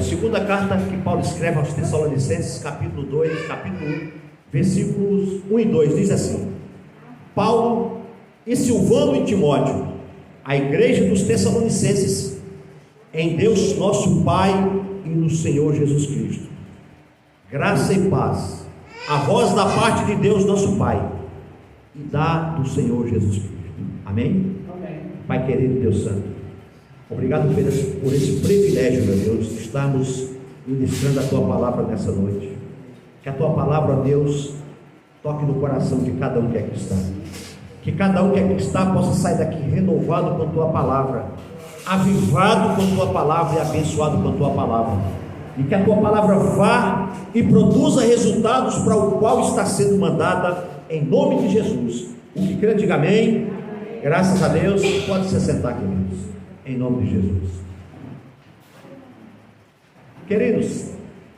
Segunda carta que Paulo escreve aos Tessalonicenses, capítulo 2, capítulo 1, versículos 1 e 2, diz assim: Paulo e Silvano e Timóteo, a igreja dos Tessalonicenses, em Deus nosso Pai e no Senhor Jesus Cristo, graça e paz a vós da parte de Deus nosso Pai e da do Senhor Jesus Cristo. Amém? Amém. Pai querido, Deus Santo, obrigado por esse privilégio, meu Deus, de estarmos ministrando a Tua palavra nessa noite. Que a Tua palavra, Deus, toque no coração de cada um que aqui está. Que cada um que aqui está possa sair daqui renovado com a Tua palavra, avivado com a Tua palavra e abençoado com a Tua palavra. E que a Tua palavra vá e produza resultados para o qual está sendo mandada, em nome de Jesus. O que crê, diga amém. Graças a Deus. Pode se sentar, queridos, em nome de Jesus. Queridos,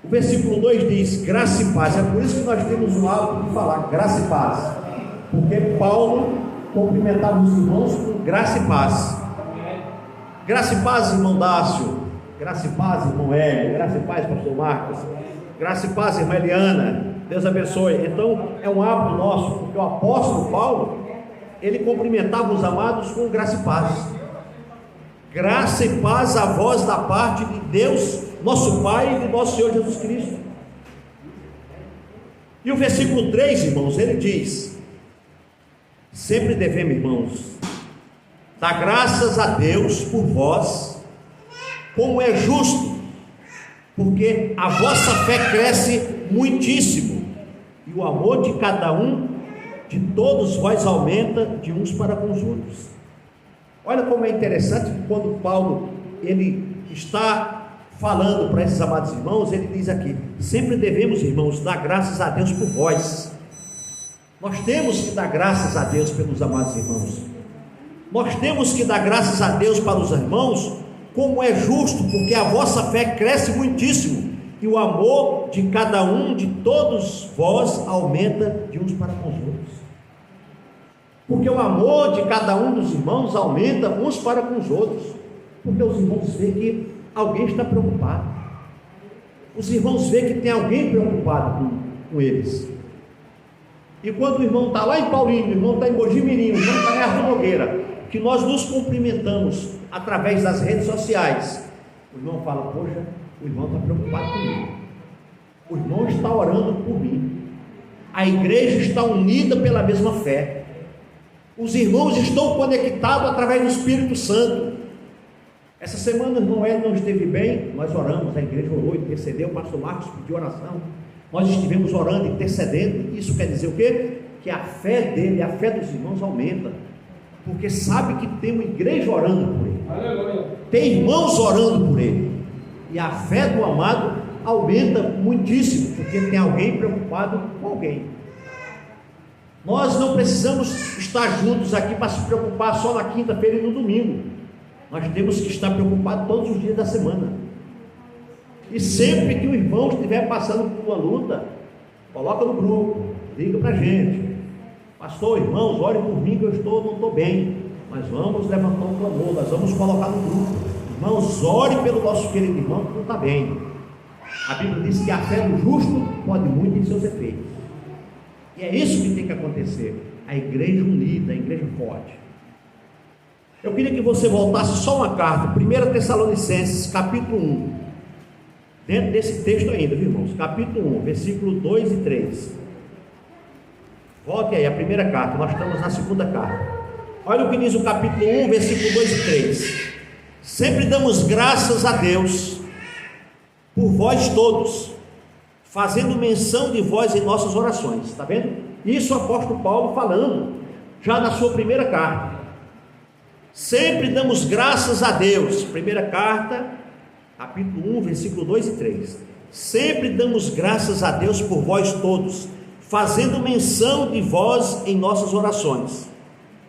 o versículo 2 diz graça e paz. É por isso que nós temos o hábito de falar graça e paz, porque Paulo cumprimentava os irmãos com graça e paz. Graça e paz, irmão Dácio. Graça e paz, irmão Hélio. Graça e paz, pastor Marcos. Graça e paz, irmã Eliana. Deus abençoe. Então é um hábito nosso, porque o apóstolo Paulo, ele cumprimentava os amados com graça e paz. Graça e paz a vós da parte de Deus nosso Pai e de nosso Senhor Jesus Cristo. E o versículo 3, irmãos, ele diz: sempre devemos, irmãos, dar graças a Deus por vós, como é justo, porque a vossa fé cresce muitíssimo, e o amor de cada um, de todos vós, aumenta de uns para com os outros. Olha como é interessante que quando Paulo ele está falando para esses amados irmãos, ele diz aqui: sempre devemos, irmãos, dar graças a Deus por vós. Nós temos que dar graças a Deus pelos amados irmãos. Nós temos que dar graças a Deus para os irmãos, como é justo, porque a vossa fé cresce muitíssimo, e o amor de cada um, de todos vós, aumenta de uns para com os outros. Porque o amor de cada um dos irmãos aumenta uns para com os outros, porque os irmãos veem que alguém está preocupado, os irmãos veem que tem alguém preocupado com eles. E quando o irmão está lá em Paulinho, o irmão está em Mojimirim, o irmão está em Arthur Nogueira, que nós nos cumprimentamos através das redes sociais, o irmão fala: poxa, o irmão está preocupado comigo, o irmão está orando por mim, a igreja está unida pela mesma fé, os irmãos estão conectados através do Espírito Santo. Essa semana o irmão Hélio não esteve bem, nós oramos, a igreja orou, intercedeu, o pastor Marcos pediu oração, nós estivemos orando, intercedendo. Isso quer dizer o quê? Que a fé dele, a fé dos irmãos aumenta, porque sabe que tem uma igreja orando por ele. Aleluia. Tem irmãos orando por ele, e a fé do amado aumenta muitíssimo, porque tem alguém preocupado com alguém. Nós não precisamos estar juntos aqui para se preocupar só na quinta-feira e no domingo. Nós temos que estar preocupados todos os dias da semana. E sempre que o irmão estiver passando por uma luta, coloca no grupo, liga para a gente: pastor, irmãos, orem por mim que eu não estou bem. Nós vamos levantar um clamor, nós vamos colocar no grupo: irmãos, orem pelo nosso querido irmão que não está bem. A Bíblia diz que a fé do justo pode muito em seus efeitos. E é isso que tem que acontecer. A igreja unida, a igreja forte. Eu queria que você voltasse só uma carta, 1 Tessalonicenses, capítulo 1, dentro desse texto ainda, viu, irmãos? Capítulo 1, versículo 2 e 3. Volte aí, a primeira carta, nós estamos na segunda carta. Olha o que diz o capítulo 1, versículo 2 e 3. Sempre damos graças a Deus por vós todos, fazendo menção de vós em nossas orações. Está vendo? Isso o apóstolo Paulo falando já na sua primeira carta. Sempre damos graças a Deus. Primeira carta, capítulo 1, versículo 2 e 3. Sempre damos graças a Deus por vós todos, fazendo menção de vós em nossas orações,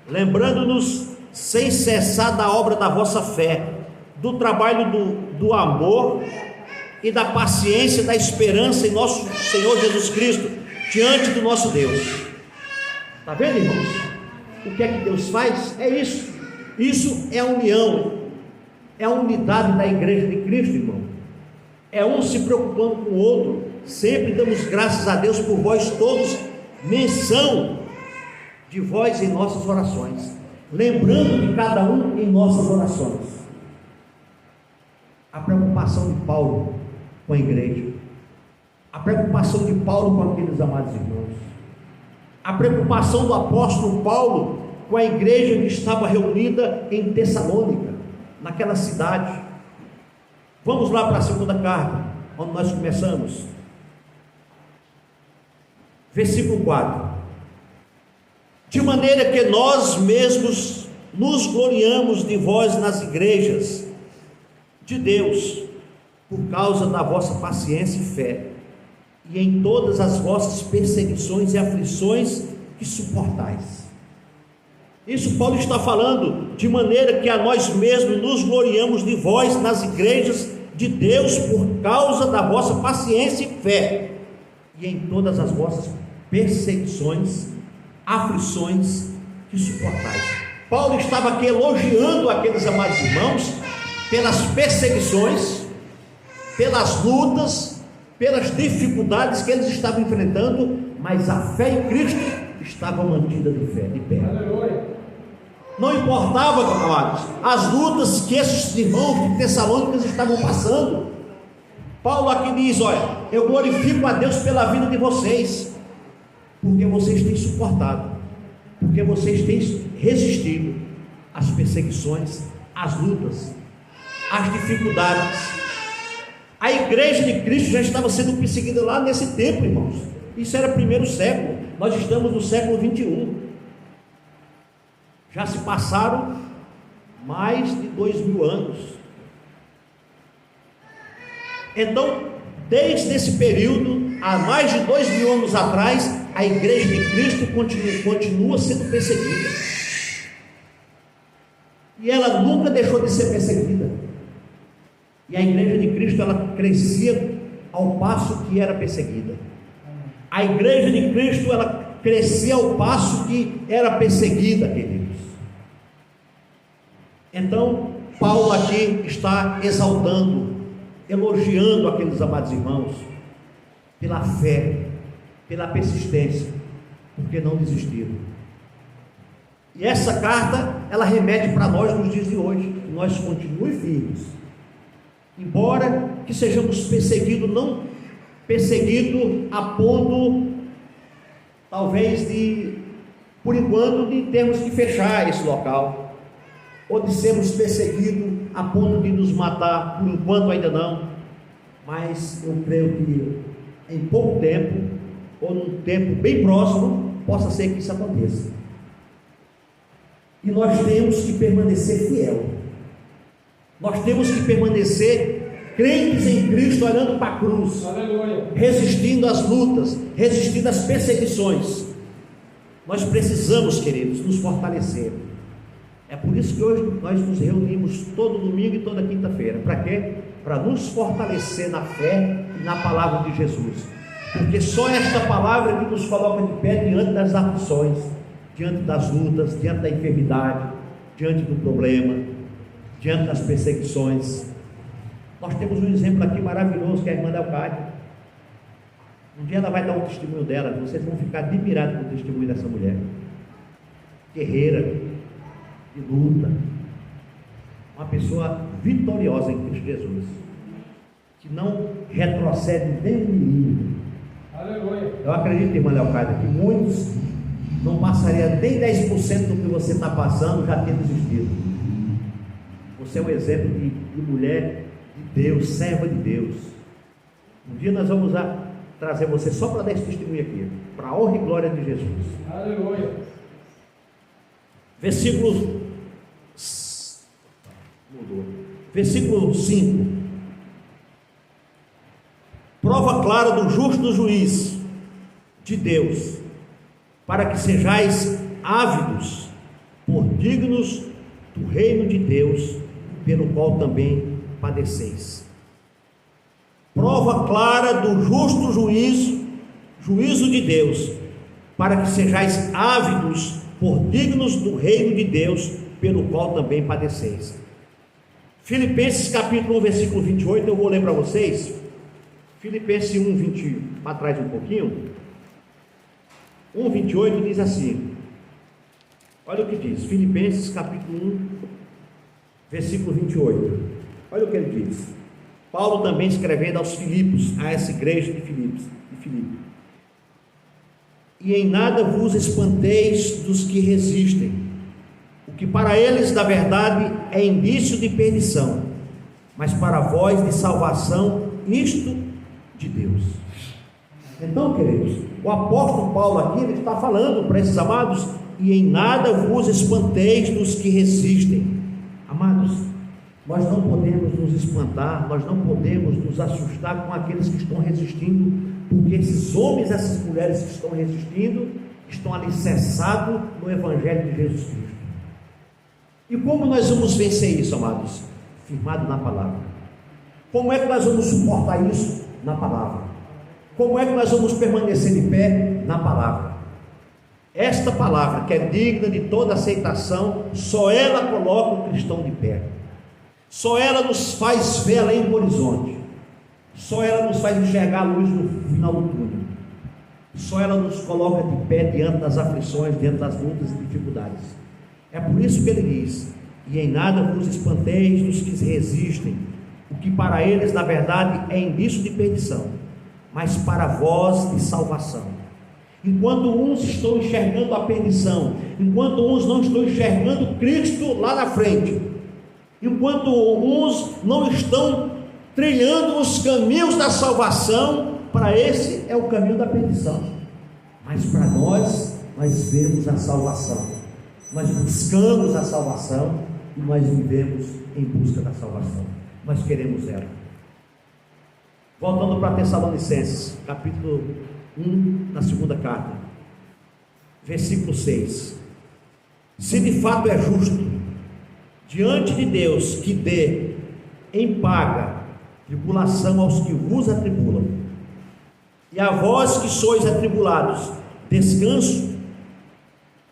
lembrando-nos sem cessar da obra da vossa fé, do trabalho do amor e da paciência, da esperança em nosso Senhor Jesus Cristo, diante do nosso Deus. Está vendo, irmãos? O que é que Deus faz? É isso. Isso é a união, é a unidade da igreja de Cristo, irmão. é um se preocupando com o outro. Sempre damos graças a Deus por vós todos, menção de vós em nossas orações, lembrando de cada um em nossas orações. A preocupação de Paulo com a igreja, a preocupação de Paulo com aqueles amados irmãos, a preocupação do apóstolo Paulo com a igreja que estava reunida em Tessalônica, naquela cidade. Vamos lá para a segunda carta, onde nós começamos. Versículo 4: de maneira que nós mesmos nos gloriamos de vós nas igrejas de Deus, por causa da vossa paciência e fé, e em todas as vossas perseguições e aflições que suportais. Isso Paulo está falando, de maneira que a nós mesmos nos gloriamos de vós nas igrejas de Deus, por causa da vossa paciência e fé, e em todas as vossas perseguições, aflições que suportais. Paulo estava aqui elogiando aqueles amados irmãos pelas perseguições, pelas lutas, pelas dificuldades que eles estavam enfrentando, mas a fé em Cristo estava mantida de pé. Não importava, amados, as lutas que esses irmãos de Tessalônica estavam passando. Paulo aqui diz: olha, eu glorifico a Deus pela vida de vocês, porque vocês têm suportado, porque vocês têm resistido às perseguições, às lutas, às dificuldades. A igreja de Cristo já estava sendo perseguida lá nesse tempo, irmãos. Isso era primeiro século, nós estamos no século 21. Já se passaram mais de 2000 anos. Então, desde esse período, há mais de 2000 anos atrás, a igreja de Cristo continua sendo perseguida, e ela nunca deixou de ser perseguida. E a igreja de Cristo, ela crescia ao passo que era perseguida. A igreja de Cristo, ela crescia ao passo que era perseguida, queridos. Então, Paulo aqui está exaltando, elogiando aqueles amados irmãos pela fé, pela persistência, porque não desistiram. E essa carta, ela remete para nós nos dias de hoje, que nós continuemos firmes, embora que sejamos perseguidos, não perseguidos a ponto, talvez por enquanto, de termos que fechar esse local, ou de sermos perseguidos a ponto de nos matar, por enquanto ainda não, mas eu creio que em pouco tempo, ou num tempo bem próximo, possa ser que isso aconteça. E nós temos que permanecer fiel, nós temos que permanecer crentes em Cristo, olhando para a cruz, aleluia, resistindo às lutas, resistindo às perseguições. Nós precisamos, queridos, nos fortalecer. É por isso que hoje nós nos reunimos todo domingo e toda quinta-feira. Para quê? Para nos fortalecer na fé e na palavra de Jesus, porque só esta palavra que nos coloca de pé diante das aflições, diante das lutas, diante da enfermidade, diante do problema, diante das perseguições. Nós temos um exemplo aqui maravilhoso, que é a irmã Leocádia. Um dia ela vai dar um testemunho dela, vocês vão ficar admirados com o testemunho dessa mulher, guerreira, de luta, uma pessoa vitoriosa em Cristo Jesus, que não retrocede nem um milímetro. Aleluia. Eu acredito, irmã Leocádia, que muitos não passariam nem 10% do que você está passando, já ter desistido. Você é um exemplo de mulher de Deus, serva de Deus. Um dia nós vamos trazer você só para dar esse testemunho aqui, para a honra e glória de Jesus. Aleluia. Versículo 5: prova clara do justo juiz de Deus, para que sejais ávidos por dignos do reino de Deus, pelo qual também padeceis. Prova clara do justo juízo de Deus, para que sejais ávidos por dignos do reino de Deus, pelo qual também padeceis. Filipenses capítulo 1, versículo 28, eu vou ler para vocês. Filipenses 1, 20, para trás um pouquinho, 1, 28 diz assim, olha o que diz, Filipenses capítulo 1, versículo 28, olha o que ele diz. Paulo também escrevendo aos Filipos, a essa igreja de Filipe. E em nada vos espanteis dos que resistem, o que para eles na verdade é indício de perdição, mas para vós de salvação, isto de Deus. Então, queridos, o apóstolo Paulo aqui, ele está falando para esses amados, e em nada vos espanteis dos que resistem. Amados, nós não podemos nos espantar, nós não podemos nos assustar com aqueles que estão resistindo, porque esses homens, essas mulheres que estão resistindo, estão alicerçados no Evangelho de Jesus Cristo. E como nós vamos vencer isso, amados? Firmado na palavra. Como é que nós vamos suportar isso? Na palavra. Como é que nós vamos permanecer de pé? Na palavra. Esta palavra, que é digna de toda aceitação, só ela coloca o cristão de pé. Só ela nos faz ver além do horizonte. Só ela nos faz enxergar a luz no final do túnel. Só ela nos coloca de pé diante das aflições, diante das lutas e dificuldades. É por isso que ele diz: e em nada vos espanteis dos que resistem, o que para eles na verdade é indício de perdição, mas para vós de salvação. Enquanto uns estão enxergando a perdição, enquanto uns não estão enxergando Cristo lá na frente, enquanto uns não estão trilhando os caminhos da salvação, para esse é o caminho da perdição, mas para nós vemos a salvação, nós buscamos a salvação e nós vivemos em busca da salvação, nós queremos ela. Voltando para Tessalonicenses, capítulo 1, na segunda carta, versículo 6: se de fato é justo diante de Deus que dê em paga tribulação aos que vos atribulam, e a vós que sois atribulados, descanso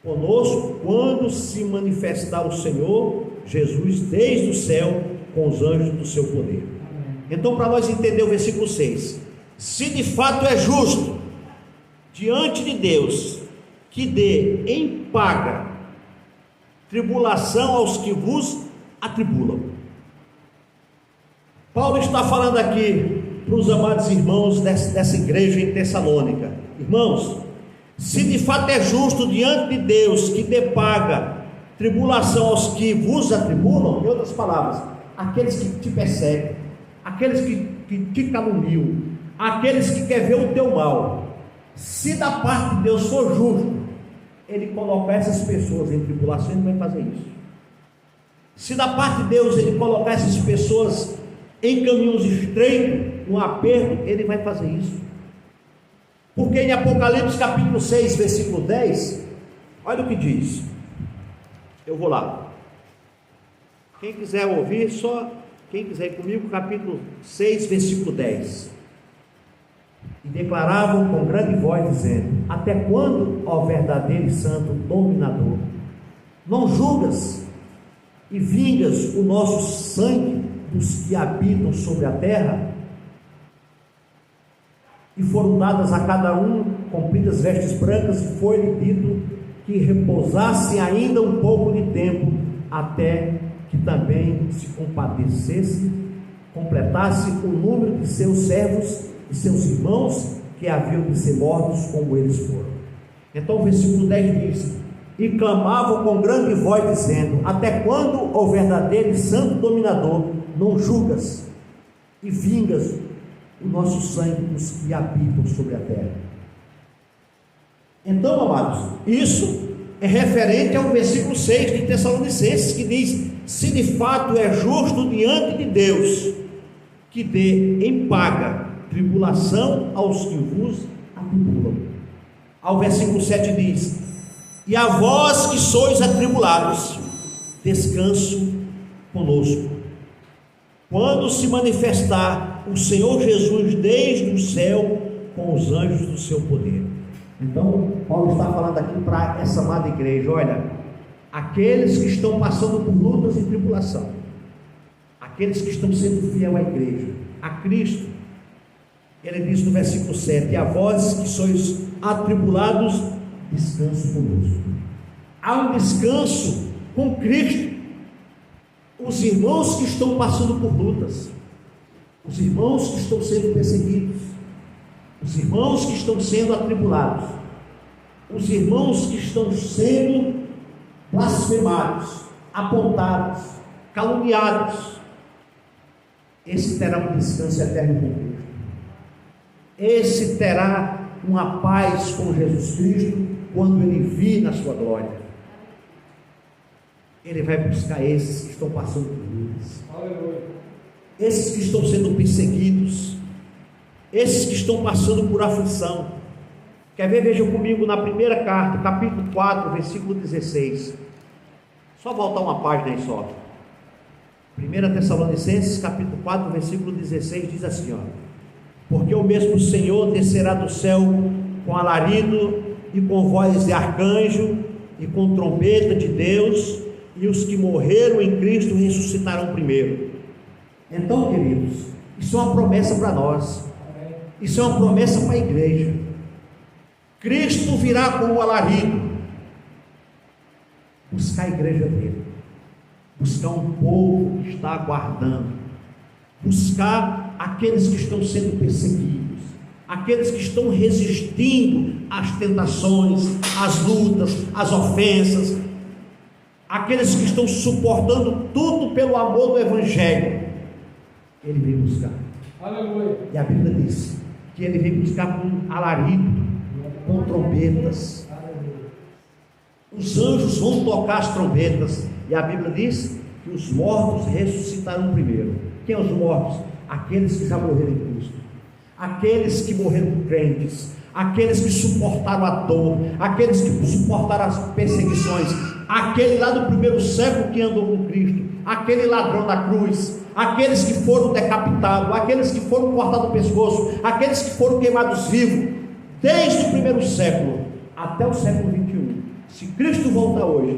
conosco quando se manifestar o Senhor Jesus desde o céu com os anjos do seu poder. Então, para nós entender o versículo 6, se de fato é justo diante de Deus que dê em paga tribulação aos que vos atribulam. Paulo está falando aqui para os amados irmãos dessa igreja em Tessalônica: irmãos, se de fato é justo diante de Deus que dê paga tribulação aos que vos atribulam, em outras palavras, aqueles que te perseguem, aqueles que te caluniam, aqueles que querem ver o teu mal, se da parte de Deus for justo, Ele colocar essas pessoas em tribulação, Ele vai fazer isso. Se da parte de Deus Ele colocar essas pessoas em caminhos estreitos, no aperto, Ele vai fazer isso. Porque em Apocalipse capítulo 6, versículo 10, olha o que diz. Eu vou lá. Quem quiser ouvir, quem quiser ir comigo, capítulo 6, versículo 10. E declaravam com grande voz, dizendo: até quando, ó verdadeiro e santo dominador, não julgas e vingas o nosso sangue dos que habitam sobre a terra? E foram dadas a cada um compridas vestes brancas, e foi-lhe dito que repousasse ainda um pouco de tempo, até que também se compadecesse, completasse o número de seus servos e seus irmãos que haviam de ser mortos como eles foram. Então o versículo 10 diz: e clamavam com grande voz, dizendo: até quando, ó verdadeiro e santo dominador, não julgas e vingas o nosso sangue dos que habitam sobre a terra? Então, amados, isso é referente ao versículo 6 de Tessalonicenses, que diz: se de fato é justo diante de Deus que dê em paga tribulação aos que vos atribulam. Ao versículo 7 diz: e a vós que sois atribulados, descanso conosco, quando se manifestar o Senhor Jesus desde o céu com os anjos do seu poder. Então, Paulo está falando aqui para essa amada igreja: olha, aqueles que estão passando por lutas e tribulação, aqueles que estão sendo fiel à igreja, a Cristo, Ele diz no versículo 7: a vós que sois atribulados, descanso conosco. Há um descanso com Cristo. Os irmãos que estão passando por lutas, os irmãos que estão sendo perseguidos, os irmãos que estão sendo atribulados, os irmãos que estão sendo blasfemados, apontados, caluniados, esse terá um descanso eterno com Cristo. Esse terá uma paz com Jesus Cristo quando ele vir na sua glória. Ele vai buscar esses que estão passando por lutas, esses que estão sendo perseguidos, esses que estão passando por aflição. Quer ver? Veja comigo na primeira carta, capítulo 4, versículo 16. Só voltar uma página aí só. 1 Tessalonicenses, capítulo 4, versículo 16, diz assim, ó: porque o mesmo Senhor descerá do céu com alarido e com voz de arcanjo e com trombeta de Deus, e os que morreram em Cristo ressuscitarão primeiro. Então, queridos, isso é uma promessa para nós, isso é uma promessa para a igreja. Cristo virá com o alarido, buscar a igreja dele, buscar um povo que está aguardando, buscar aqueles que estão sendo perseguidos, aqueles que estão resistindo às tentações, às lutas, às ofensas, aqueles que estão suportando tudo pelo amor do Evangelho. Ele vem buscar. Aleluia. E a Bíblia diz que ele vem buscar com alarido, com trombetas. Os anjos vão tocar as trombetas, e a Bíblia diz que os mortos ressuscitarão primeiro. Quem são os mortos? Aqueles que já morreram em Cristo, aqueles que morreram crentes, aqueles que suportaram a dor, aqueles que suportaram as perseguições, aquele lá do primeiro século que andou com Cristo, aquele ladrão da cruz, aqueles que foram decapitados, aqueles que foram cortados o pescoço, aqueles que foram queimados vivos, desde o primeiro século até o século 21. Se Cristo voltar hoje,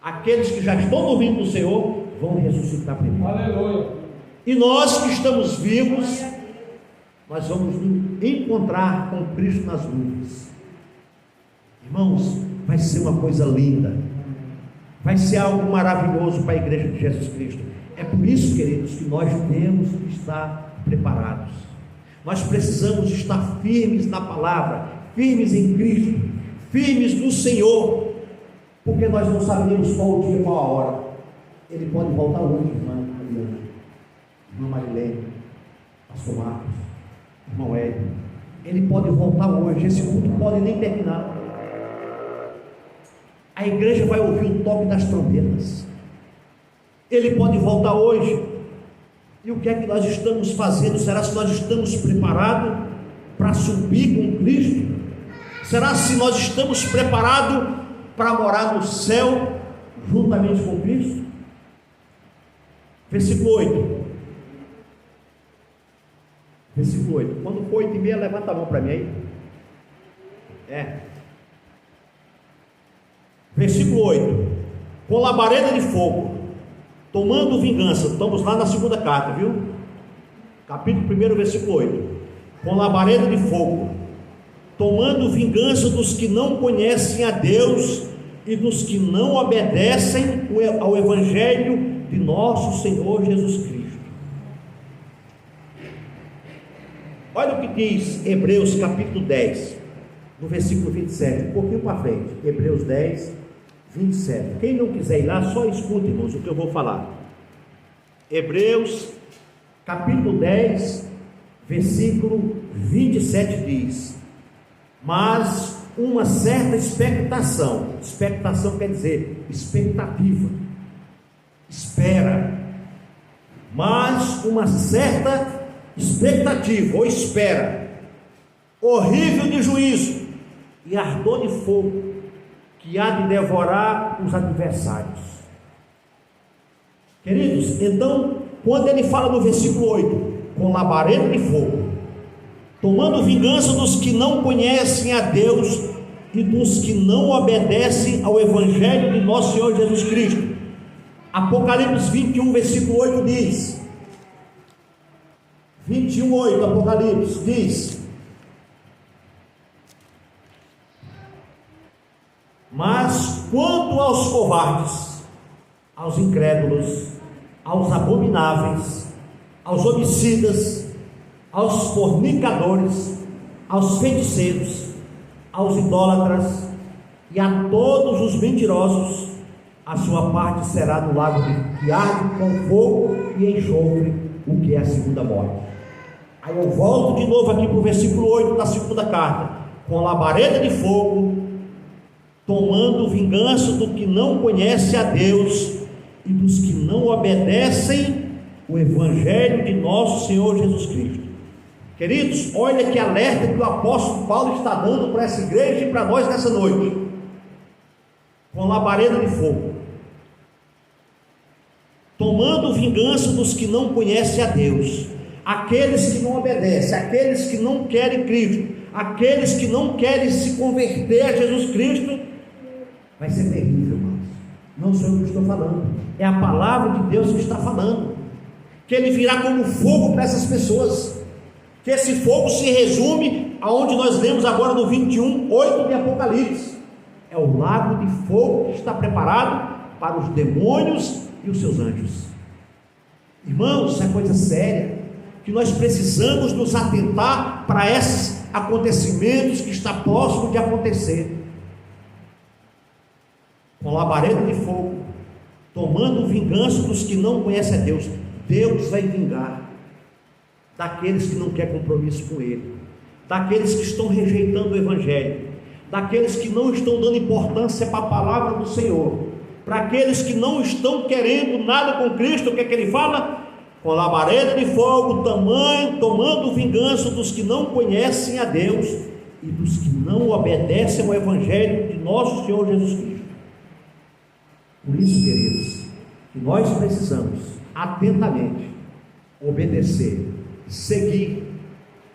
aqueles que já estão dormindo no Senhor vão ressuscitar primeiro. Aleluia. E nós que estamos vivos, nós vamos nos encontrar com Cristo nas nuvens. Irmãos, vai ser uma coisa linda, vai ser algo maravilhoso para a igreja de Jesus Cristo. É por isso, queridos, que nós temos que estar preparados. Nós precisamos estar firmes na palavra, firmes em Cristo, firmes no Senhor, porque nós não sabemos qual o dia, qual a hora. Ele pode voltar hoje, irmã Mariana, irmã Marilene, pastor Marcos, irmão Hélio. Ele pode voltar hoje, esse culto pode nem terminar. A igreja vai ouvir o toque das trombetas. Ele pode voltar hoje. E o que é que nós estamos fazendo? Será que nós estamos preparados para subir com Cristo? Será se nós estamos preparados para morar no céu juntamente com Cristo? Versículo 8. Versículo 8. Quando for 8:30, levanta a mão para mim aí. Versículo 8. Com labareda de fogo, tomando vingança. Estamos lá na segunda carta, viu? Capítulo 1, versículo 8. Com labareda de fogo, tomando vingança dos que não conhecem a Deus e dos que não obedecem ao Evangelho de nosso Senhor Jesus Cristo. Olha o que diz Hebreus capítulo 10, no versículo 27, um pouquinho para frente. Hebreus 10, 27. Quem não quiser ir lá, só escute, irmãos, o que eu vou falar. Hebreus capítulo 10, versículo 27 diz: mas uma certa expectação quer dizer expectativa, espera, mas uma certa expectativa ou espera horrível de juízo e ardor de fogo que há de devorar os adversários. Queridos, então, quando ele fala no versículo 8, com labareda de fogo, tomando vingança dos que não conhecem a Deus e dos que não obedecem ao Evangelho de nosso Senhor Jesus Cristo. Apocalipse 21, versículo 8 diz: 21:8, Apocalipse, diz: mas quanto aos covardes, aos incrédulos, aos abomináveis, aos homicidas, aos fornicadores, aos feiticeiros, aos idólatras e a todos os mentirosos, a sua parte será no lago que arde com fogo e enxofre, o que é a segunda morte. Aí eu volto de novo aqui para o versículo 8 da segunda carta: com labareda de fogo, tomando vingança do que não conhece a Deus e dos que não obedecem o Evangelho de nosso Senhor Jesus Cristo. Queridos, olha que alerta que o apóstolo Paulo está dando para essa igreja e para nós nessa noite: com labareda de fogo, tomando vingança dos que não conhecem a Deus, aqueles que não obedecem, aqueles que não querem Cristo, aqueles que não querem se converter a Jesus Cristo. Vai ser terrível, irmãos. Não sou eu que estou falando, é a palavra de Deus que está falando, que ele virá como fogo para essas pessoas, que esse fogo se resume aonde nós lemos agora no 21:8 de Apocalipse. É o lago de fogo que está preparado para os demônios e os seus anjos. Irmãos, isso é coisa séria, que nós precisamos nos atentar para esses acontecimentos que está próximo de acontecer. Com labareda de fogo, tomando vingança dos que não conhecem a Deus. Deus vai vingar daqueles que não querem compromisso com Ele, daqueles que estão rejeitando o Evangelho, daqueles que não estão dando importância para a palavra do Senhor, para aqueles que não estão querendo nada com Cristo. O que é que ele fala? Com labareda de fogo, tomando vingança dos que não conhecem a Deus e dos que não obedecem ao Evangelho de nosso Senhor Jesus Cristo. Por isso, queridos, que nós precisamos atentamente obedecer, seguir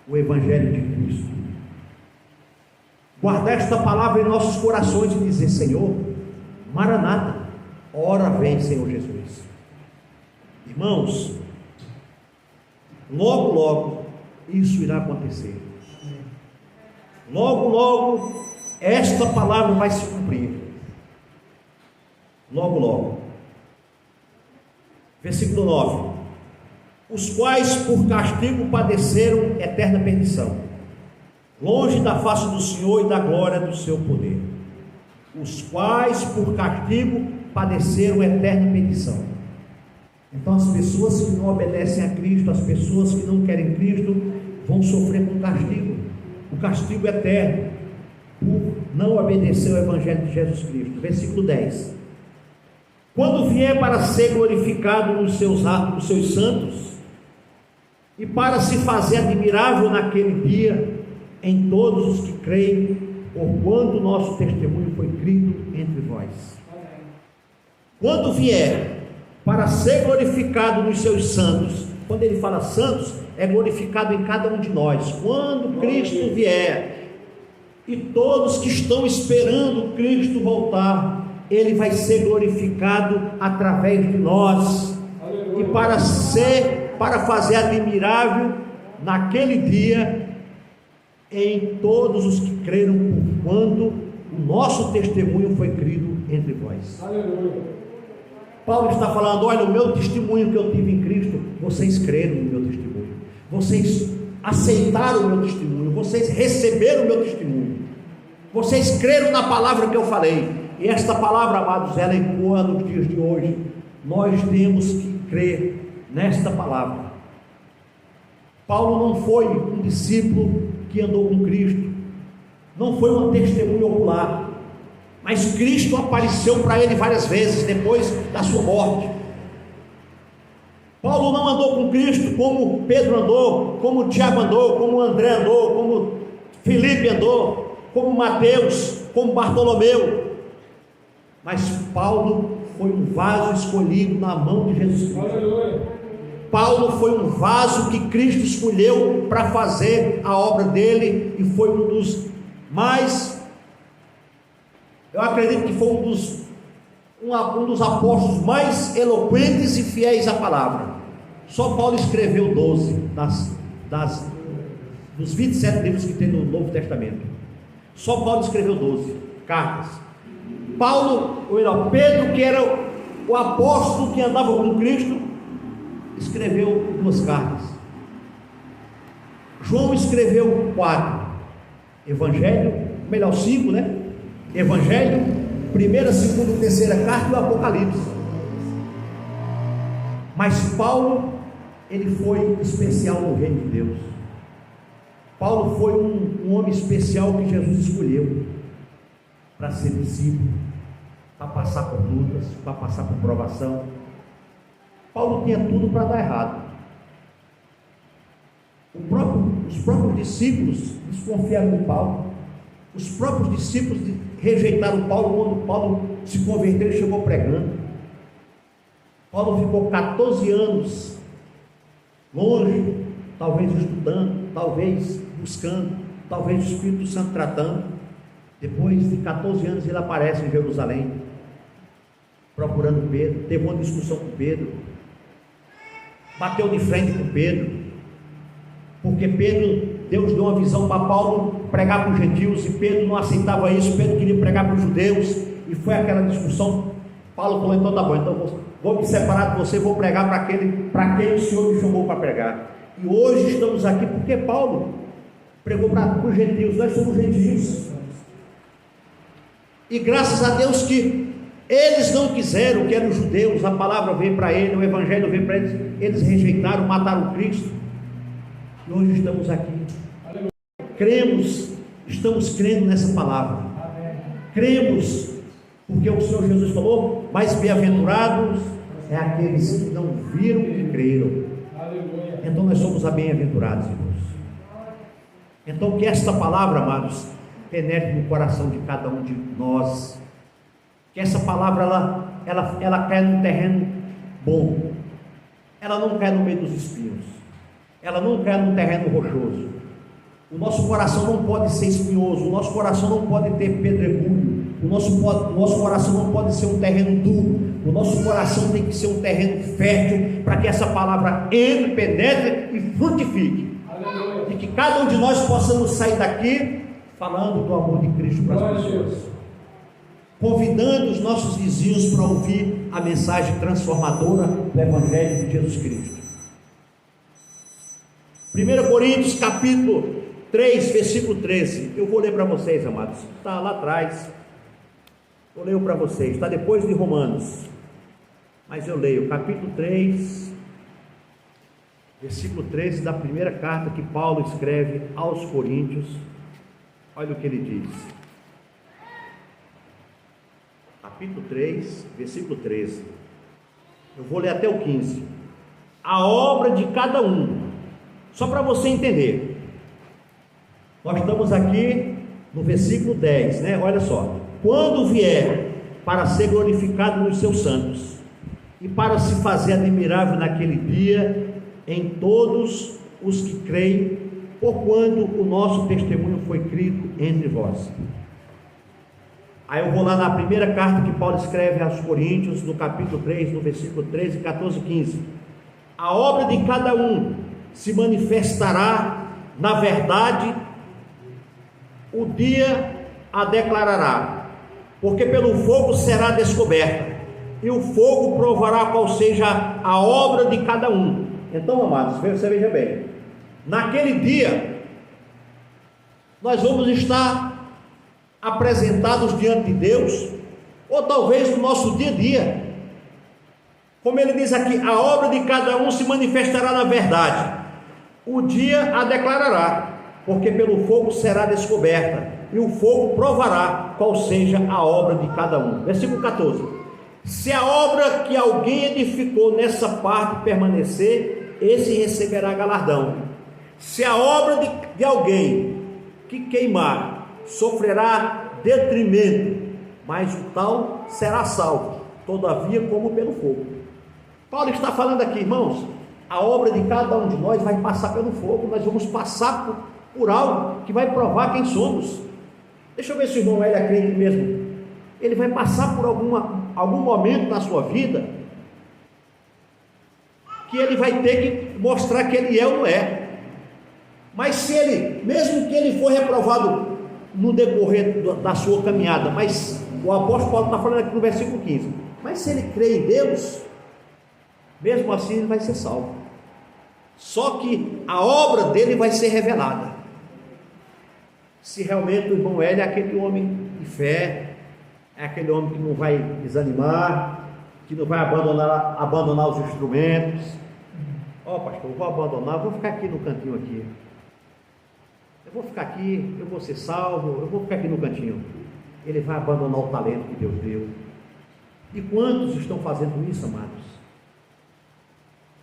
o Evangelho de Cristo, guardar esta palavra em nossos corações e dizer: Senhor, Maranata, ora vem, Senhor Jesus. Irmãos, logo, logo isso irá acontecer. Logo, logo esta palavra vai se cumprir. Logo, logo. Versículo 9: os quais por castigo padeceram eterna perdição, longe da face do Senhor e da glória do seu poder. Os quais por castigo padeceram eterna perdição. Então as pessoas que não obedecem a Cristo, as pessoas que não querem Cristo, vão sofrer com castigo, o castigo eterno, por não obedecer ao Evangelho de Jesus Cristo. Versículo 10: quando vier para ser glorificado nos seus santos, e para se fazer admirável naquele dia em todos os que creem, porquanto o nosso testemunho foi crido entre vós. Quando vier para ser glorificado nos seus santos, quando ele fala santos, é glorificado em cada um de nós. Quando Cristo vier, e todos que estão esperando Cristo voltar, ele vai ser glorificado através de nós. Aleluia. E para fazer admirável naquele dia em todos os que creram, porquanto o nosso testemunho foi crido entre vós. Aleluia. Paulo está falando: olha, o meu testemunho que eu tive em Cristo, vocês creram no meu testemunho, vocês aceitaram o meu testemunho, vocês receberam o meu testemunho, vocês creram na palavra que eu falei. E esta palavra, amados, ela ecoa nos dias de hoje. Nós temos que crer nesta palavra. Paulo não foi um discípulo que andou com Cristo, não foi uma testemunha ocular, mas Cristo apareceu para ele várias vezes depois da sua morte. Paulo não andou com Cristo como Pedro andou, como Tiago andou, como André andou, como Filipe andou, como Mateus, como Bartolomeu. Mas Paulo foi um vaso escolhido na mão de Jesus Cristo. Aleluia. Paulo foi um vaso que Cristo escolheu para fazer a obra dele, e foi um dos mais, eu acredito que foi um dos apóstolos mais eloquentes e fiéis à palavra. Só Paulo escreveu 12 dos 27 livros que tem no Novo Testamento. Só Paulo escreveu 12 cartas. Pedro, que era o apóstolo que andava com Cristo, escreveu 2 cartas. João escreveu 4. Evangelho, melhor 5, né? Evangelho, 1ª, 2ª e 3ª carta e o Apocalipse. Mas Paulo, ele foi especial no reino de Deus. Paulo foi um homem especial que Jesus escolheu para ser discípulo, para passar por lutas, para passar por provação. Paulo tinha tudo para dar errado. Os próprios discípulos desconfiaram de Paulo. Os próprios discípulos rejeitaram Paulo quando Paulo se converteu e chegou pregando. Paulo ficou 14 anos longe, talvez estudando, talvez buscando, talvez o Espírito Santo tratando. Depois de 14 anos ele aparece em Jerusalém, procurando Pedro, teve uma discussão com Pedro, bateu de frente com Pedro, porque Deus deu uma visão para Paulo pregar para os gentios, e Pedro não aceitava isso. Pedro queria pregar para os judeus, e foi aquela discussão. Paulo falou: então tá bom, então vou me separar de você, vou pregar para quem o Senhor me chamou para pregar. E hoje estamos aqui porque Paulo pregou para os gentios. Nós somos gentios, e graças a Deus que eles não quiseram, que eram os judeus, a palavra veio para eles, o evangelho veio para eles, eles rejeitaram, mataram Cristo, e hoje estamos aqui. Cremos, estamos crendo nessa palavra. Cremos, porque o Senhor Jesus falou: mais bem-aventurados é aqueles que não viram e creram. Então nós somos bem-aventurados, irmãos. Então que esta palavra, amados, penetre no coração de cada um de nós. Que essa palavra ela cai num terreno bom. Ela não cai no meio dos espinhos. Ela não cai num terreno rochoso. O nosso coração não pode ser espinhoso. O nosso coração não pode ter pedregulho. O nosso coração não pode ser um terreno duro. O nosso coração tem que ser um terreno fértil, para que essa palavra entre, penetre e frutifique. Aleluia. E que cada um de nós possamos sair daqui falando do amor de Cristo para as pessoas, convidando os nossos vizinhos para ouvir a mensagem transformadora do Evangelho de Jesus Cristo. 1 Coríntios capítulo 3, versículo 13. Eu vou ler para vocês, amados. Está lá atrás. Eu leio para vocês. Está depois de Romanos, mas eu leio capítulo 3, versículo 13 da primeira carta que Paulo escreve aos Coríntios. Olha o que ele diz. Capítulo 3, versículo 13. Eu vou ler até o 15. A obra de cada um. Só para você entender. Nós estamos aqui no versículo 10, né? Olha só. Quando vier para ser glorificado nos seus santos, e para se fazer admirável naquele dia em todos os que creem, porquanto o nosso testemunho foi crido entre vós. Aí eu vou lá na primeira carta que Paulo escreve aos Coríntios, no capítulo 3, no versículo 13, 14 e 15. A obra de cada um se manifestará na verdade, o dia a declarará, porque pelo fogo será descoberta, e o fogo provará qual seja a obra de cada um. Então, amados, você veja bem, naquele dia nós vamos estar apresentados diante de Deus, ou talvez no nosso dia a dia, como ele diz aqui: a obra de cada um se manifestará na verdade, o dia a declarará, porque pelo fogo será descoberta, e o fogo provará qual seja a obra de cada um. Versículo 14: se a obra que alguém edificou nessa parte permanecer, esse receberá galardão. Se a obra de alguém que queimar sofrerá detrimento, mas o tal será salvo, todavia como pelo fogo. Paulo está falando aqui, irmãos, a obra de cada um de nós vai passar pelo fogo. Nós vamos passar por algo que vai provar quem somos. Deixa eu ver se o irmão Hélio é crente mesmo. Ele vai passar por algum momento na sua vida que ele vai ter que mostrar que ele é ou não é. Mas se ele, mesmo que ele for reprovado no decorrer da sua caminhada, mas o apóstolo Paulo está falando aqui no versículo 15, mas se ele crê em Deus, mesmo assim ele vai ser salvo. Só que a obra dele vai ser revelada. Se realmente o irmão Hélio é aquele homem de fé, é aquele homem que não vai desanimar, que não vai abandonar os instrumentos. Pastor, eu vou abandonar, vou ficar aqui no cantinho aqui. Eu vou ficar aqui, eu vou ser salvo, eu vou ficar aqui no cantinho. Ele vai abandonar o talento que Deus deu. E quantos estão fazendo isso, amados?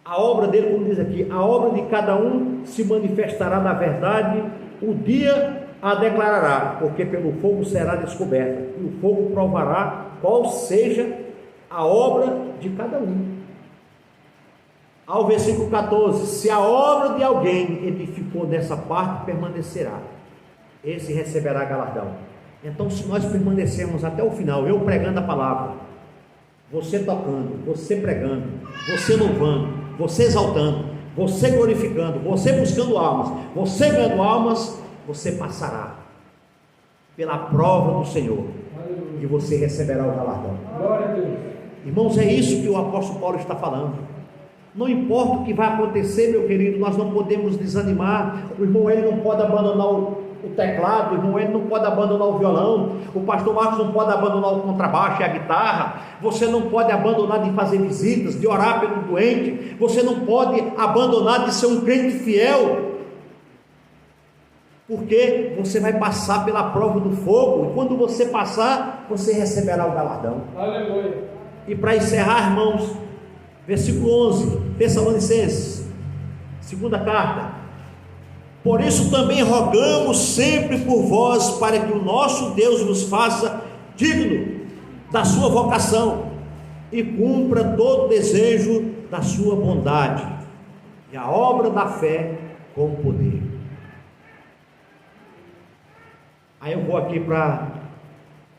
A obra dele, como diz aqui, a obra de cada um se manifestará na verdade, o dia a declarará, porque pelo fogo será descoberta, e o fogo provará qual seja a obra de cada um. Ao versículo 14: se a obra de alguém edificou nessa parte, permanecerá, esse receberá galardão. Então, se nós permanecermos até o final, eu pregando a palavra, você tocando, você pregando, você louvando, você exaltando, você glorificando, você buscando almas, você ganhando almas, você passará pela prova do Senhor e você receberá o galardão. Glória a Deus. Irmãos, é isso que o apóstolo Paulo está falando. Não importa o que vai acontecer, meu querido, nós não podemos desanimar. O irmão ele não pode abandonar o teclado, o irmão ele não pode abandonar o violão, o pastor Marcos não pode abandonar o contrabaixo e a guitarra, você não pode abandonar de fazer visitas, de orar pelo doente, você não pode abandonar de ser um crente fiel, porque você vai passar pela prova do fogo, e quando você passar, você receberá o galardão. Aleluia. E para encerrar, irmãos, versículo 11, Tessalonicenses, segunda carta: por isso também rogamos sempre por vós, para que o nosso Deus vos faça digno da sua vocação e cumpra todo o desejo da sua bondade e a obra da fé com poder. Aí eu vou aqui para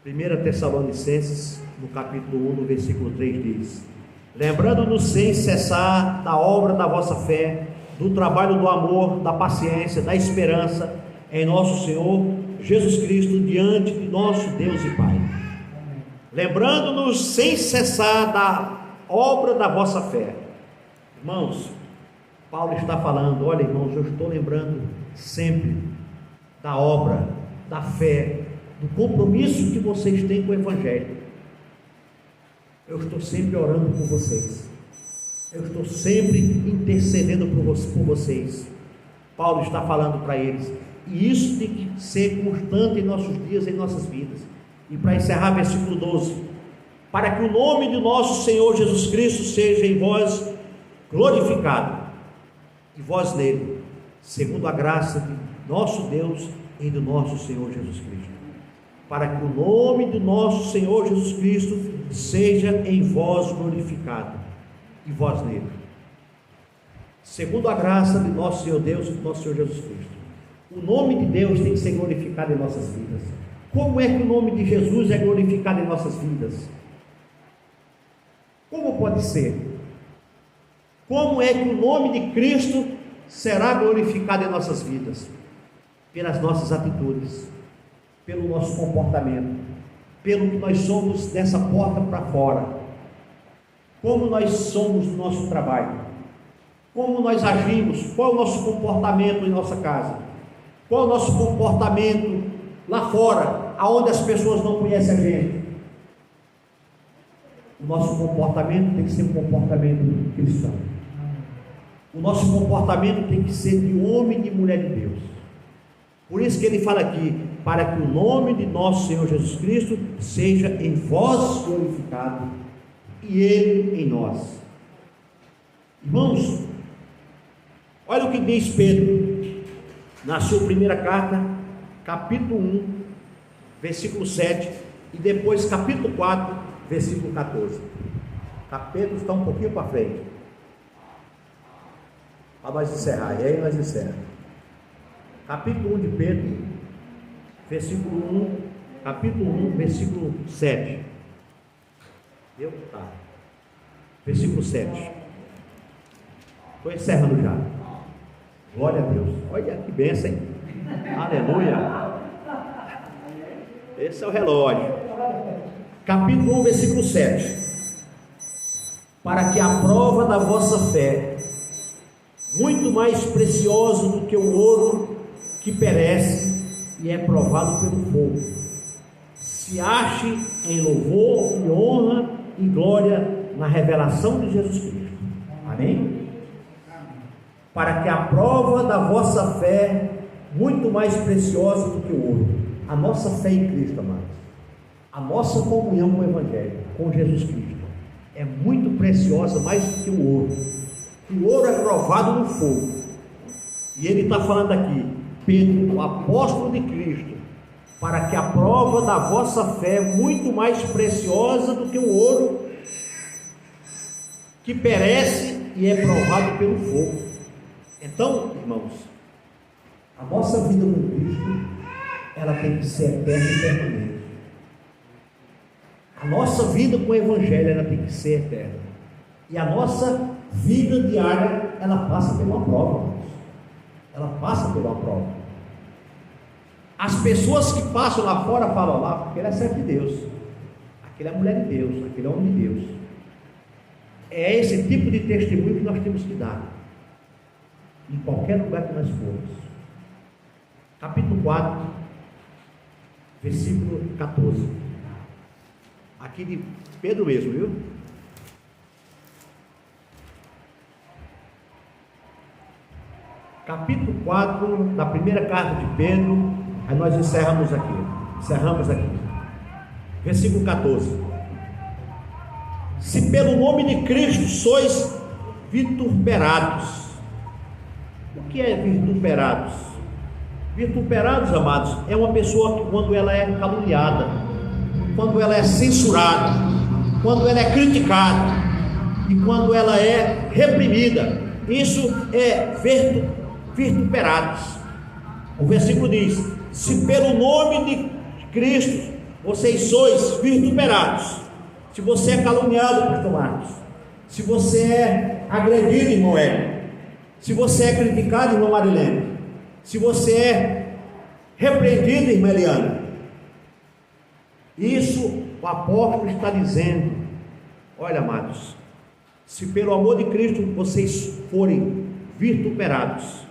1 Tessalonicenses, no capítulo 1, no versículo 3, diz: lembrando-nos sem cessar da obra da vossa fé, do trabalho do amor, da paciência, da esperança em nosso Senhor Jesus Cristo, diante de nosso Deus e Pai. Lembrando-nos sem cessar da obra da vossa fé. Irmãos, Paulo está falando: olha, irmãos, eu estou lembrando sempre da obra, da fé, do compromisso que vocês têm com o Evangelho. Eu estou sempre orando por vocês, eu estou sempre intercedendo por vocês. Paulo está falando para eles, e isso tem que ser constante em nossos dias, em nossas vidas. E para encerrar, versículo 12: para que o nome de nosso Senhor Jesus Cristo seja em vós glorificado, e vós nele, segundo a graça de nosso Deus e do nosso Senhor Jesus Cristo. Para que o nome do nosso Senhor Jesus Cristo seja em vós glorificado, e vós nele, segundo a graça de nosso Senhor Deus e do nosso Senhor Jesus Cristo. O nome de Deus tem que ser glorificado em nossas vidas. Como é que o nome de Jesus é glorificado em nossas vidas? Como pode ser? Como é que o nome de Cristo será glorificado em nossas vidas? Pelas nossas atitudes, pelo nosso comportamento, pelo que nós somos dessa porta para fora, como nós somos no nosso trabalho, como nós agimos, qual é o nosso comportamento em nossa casa, qual é o nosso comportamento lá fora, aonde as pessoas não conhecem a gente. O nosso comportamento tem que ser um comportamento cristão. O nosso comportamento tem que ser de homem e de mulher de Deus. Por isso que ele fala aqui: para que o nome de nosso Senhor Jesus Cristo seja em vós glorificado e Ele em nós. Irmãos, olha o que diz Pedro na sua primeira carta, capítulo 1, versículo 7, e depois capítulo 4, versículo 14. Pedro está um pouquinho para frente, para nós encerrar, e aí nós encerramos. Capítulo 1 de Pedro, versículo 1, capítulo 1, versículo 7. Deu? Tá. Versículo 7. Estou encerrando já. Glória a Deus. Olha que bênção, hein? Aleluia. Esse é o relógio. Capítulo 1, versículo 7. Para que a prova da vossa fé, muito mais preciosa do que o ouro que perece e é provado pelo fogo, se ache em louvor e honra e glória na revelação de Jesus Cristo. Amém? Para que a prova da vossa fé, muito mais preciosa do que o ouro, a nossa fé em Cristo, amados, a nossa comunhão com o Evangelho, com Jesus Cristo, é muito preciosa, mais do que o ouro. O ouro é provado no fogo. E ele está falando aqui, Pedro, o apóstolo de Cristo, para que a prova da vossa fé, muito mais preciosa do que o ouro, que perece e é provado pelo fogo. Então, irmãos, a nossa vida com Cristo, ela tem que ser eterna e permanente. A nossa vida com o Evangelho, ela tem que ser eterna. E a nossa vida diária, ela passa por uma prova, irmãos. Ela passa por uma prova. As pessoas que passam lá fora falam lá, porque ele é servo de Deus, aquele é mulher de Deus, aquele é homem de Deus. É esse tipo de testemunho que nós temos que dar, em qualquer lugar que nós formos. Capítulo 4, versículo 14. Aqui de Pedro mesmo, viu? Capítulo 4 da primeira carta de Pedro, aí nós encerramos aqui. Versículo 14. Se pelo nome de Cristo sois vituperados. O que é vituperados? Vituperados, amados, é uma pessoa que quando ela é caluniada, quando ela é censurada, quando ela é criticada e quando ela é reprimida, isso é vituperados. O versículo diz: se pelo nome de Cristo vocês sois vituperados. Se você é caluniado, pastor Marcos, se você é agredido, irmão Hélio, se você é criticado, irmão Marilene, se você é repreendido, irmã Eliana, isso o apóstolo está dizendo: olha, amados, se pelo amor de Cristo vocês forem vituperados,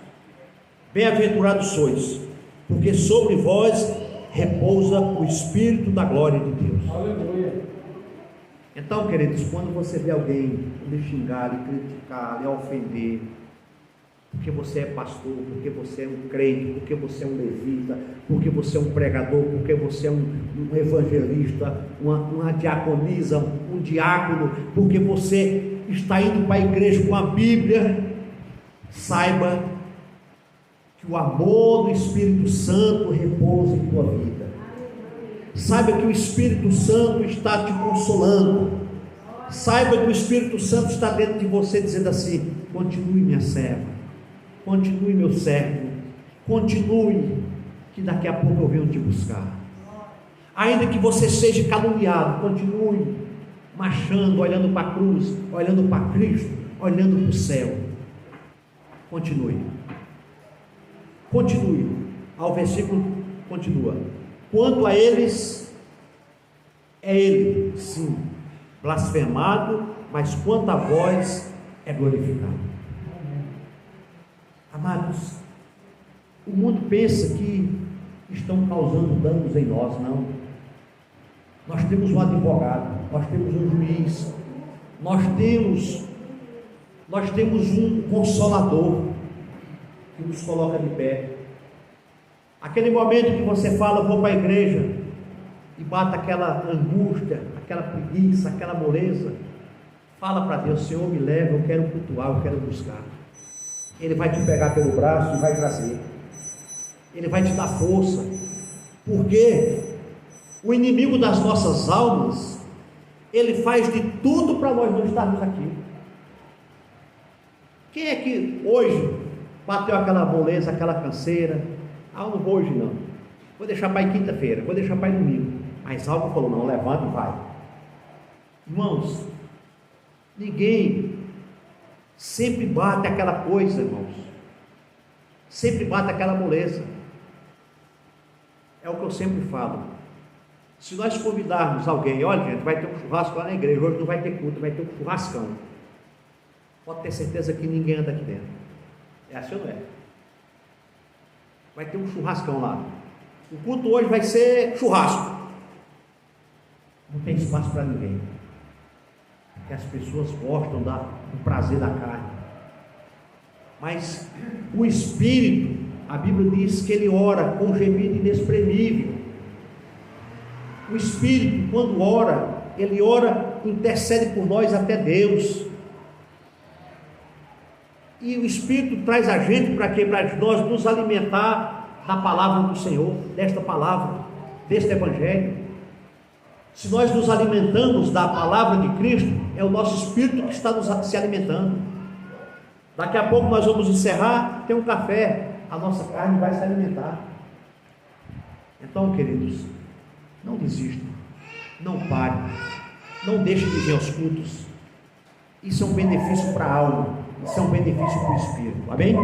bem-aventurados sois, porque sobre vós repousa o Espírito da glória de Deus. Aleluia. Então, queridos, quando você vê alguém lhe xingar, lhe criticar, lhe ofender, porque você é pastor, porque você é um crente, porque você é um levita, porque você é um pregador, porque você é um evangelista, uma diaconisa, um diácono, porque você está indo para a igreja com a Bíblia, saiba que o amor do Espírito Santo repousa em tua vida. Saiba que o Espírito Santo está te consolando. Saiba que o Espírito Santo está dentro de você dizendo assim: continue, minha serva, continue, meu servo, continue, que daqui a pouco eu venho te buscar. Ainda que você seja caluniado, continue marchando, olhando para a cruz, olhando para Cristo, olhando para o céu. Continue. Ao versículo continua: quanto a eles, é ele, sim, blasfemado, mas quanto a vós, é glorificado. Amados, o mundo pensa que estão causando danos em nós. Não. Nós temos um advogado, nós temos um juiz, nós temos um consolador que nos coloca de pé. Aquele momento que você fala: vou para a igreja, e bate aquela angústia, aquela preguiça, aquela moleza, fala para Deus: Senhor, me leva, eu quero cultuar, eu quero buscar. Ele vai te pegar pelo braço e vai trazer. Ele vai te dar força, porque o inimigo das nossas almas, ele faz de tudo para nós não estarmos aqui. Quem é que hoje bateu aquela moleza, aquela canseira? Não vou hoje não, vou deixar para ir quinta-feira, vou deixar para ir domingo. Mas algo falou: não, levanta e vai. Irmãos, ninguém sempre bate aquela coisa, irmãos. sempre bate aquela moleza. É o que eu sempre falo. Se nós convidarmos alguém, olha gente, vai ter um churrasco lá na igreja, hoje não vai ter culto, vai ter um churrascão. Pode ter certeza que ninguém anda aqui dentro. É assim ou não é? Vai ter um churrascão lá. O culto hoje vai ser churrasco. Não tem espaço para ninguém. Porque as pessoas gostam do prazer da carne. Mas o Espírito, a Bíblia diz que ele ora com gemido inexprimível. O Espírito, quando ora, ele ora, intercede por nós até Deus. E o Espírito traz a gente para quê? Para nós nos alimentar da palavra do Senhor, desta palavra, deste Evangelho. Se nós nos alimentamos da palavra de Cristo, é o nosso Espírito que está se alimentando. Daqui a pouco nós vamos encerrar, tem um café, a nossa carne vai se alimentar. Então, queridos, não desistam, não parem, não deixem de vir aos cultos. Isso é um benefício para a alma, isso é um benefício para o Espírito, amém?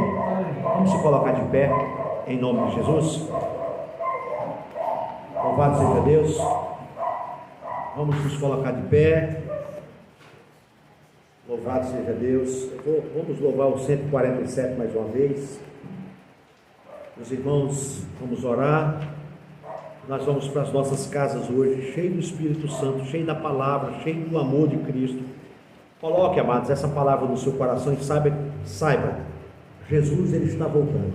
Vamos se colocar de pé, em nome de Jesus. Louvado seja Deus. Vamos nos colocar de pé. Louvado seja Deus. Vamos louvar o 147 mais uma vez. Os irmãos, vamos orar. Nós vamos para as nossas casas hoje, cheio do Espírito Santo, cheio da palavra, cheio do amor de Cristo. Coloque, amados, essa palavra no seu coração e saiba, Jesus, ele está voltando.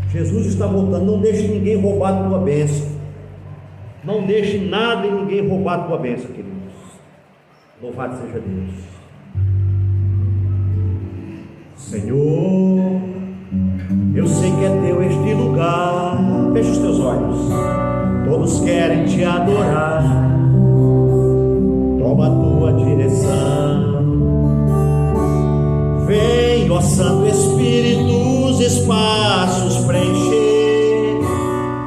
Jesus está voltando. Não deixe ninguém roubar a tua bênção. Não deixe nada e ninguém roubar a tua bênção, queridos. Louvado seja Deus. Senhor, eu sei que é teu este lugar. Feche os teus olhos. Todos querem te adorar. Toma a tua direção. Vem, ó Santo Espírito, os espaços preencher.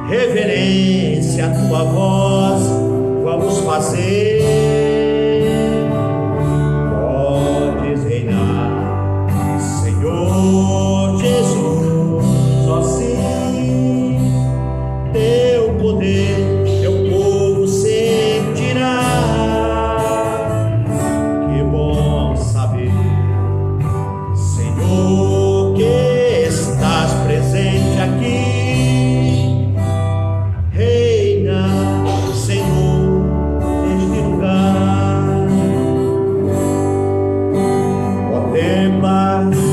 Reverência à tua voz vamos fazer. Podes reinar, Senhor Jesus, só assim teu poder teu povo sentirá. Que bom saber, Senhor, que estás presente aqui.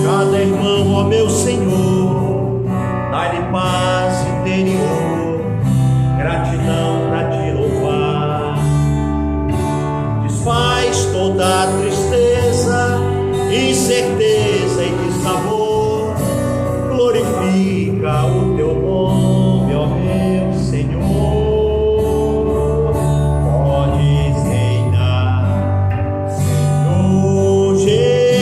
Cada irmão, ó meu Senhor, dá-lhe paz interior, gratidão para te louvar. Desfaz toda a tristeza, incerteza e dissabor. Glorifica o teu nome, ó meu Senhor. Podes reinar, Senhor Jesus.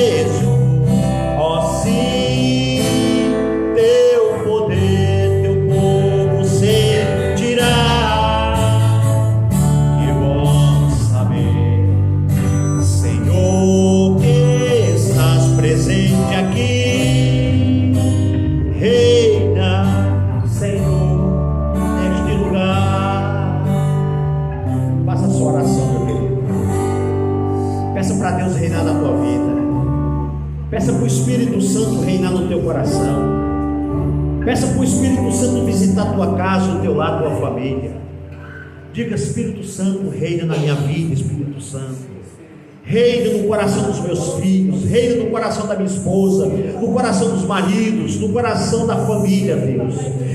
Peça para o Espírito Santo reinar no teu coração. Peça para o Espírito Santo visitar a tua casa, o teu lar, a tua família. Diga: Espírito Santo, reina na minha vida. Espírito Santo, reina no coração dos meus filhos, reina no coração da minha esposa, no coração dos maridos, no coração da família, Deus.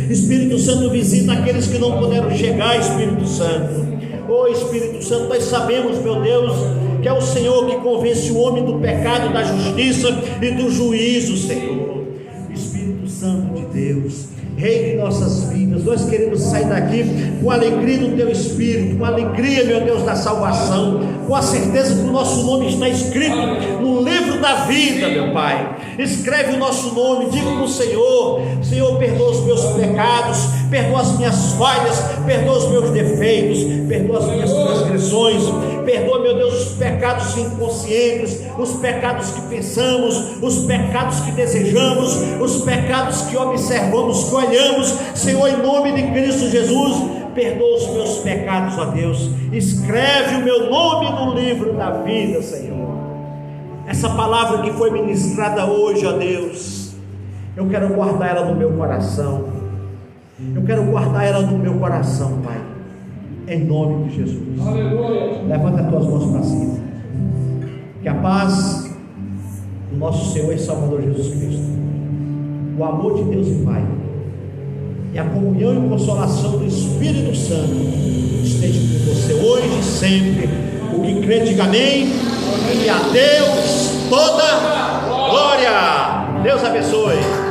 Espírito Santo, visita aqueles que não puderam chegar. Espírito Santo, oh Espírito Santo, nós sabemos, meu Deus, que é o Senhor que convence o homem do pecado, da justiça e do juízo, Senhor. Espírito Santo de Deus, reine em nossas vidas. Nós queremos sair daqui com a alegria do teu Espírito, com a alegria, meu Deus, da salvação, com a certeza que o nosso nome está escrito no livro da vida, meu Pai. Escreve o nosso nome, diga para o Senhor: Senhor, perdoa os meus pecados, perdoa as minhas falhas, perdoa os meus defeitos, perdoa as minhas transgressões. perdoa, meu Deus, os pecados inconscientes, os pecados que pensamos, os pecados que desejamos, os pecados que observamos, que olhamos. Senhor, em nome de Cristo Jesus, perdoa os meus pecados, ó Deus. Escreve o meu nome no livro da vida, Senhor. Essa palavra que foi ministrada hoje, ó Deus, eu quero guardar ela no meu coração. Eu quero guardar ela no meu coração, Pai, em nome de Jesus. Aleluia. Levanta as tuas mãos para cima. Que a paz do nosso Senhor e Salvador Jesus Cristo, o amor de Deus e Pai, e a comunhão e consolação do Espírito Santo esteja com você hoje e sempre. O que crê, diga amém. E a Deus toda glória. Deus abençoe.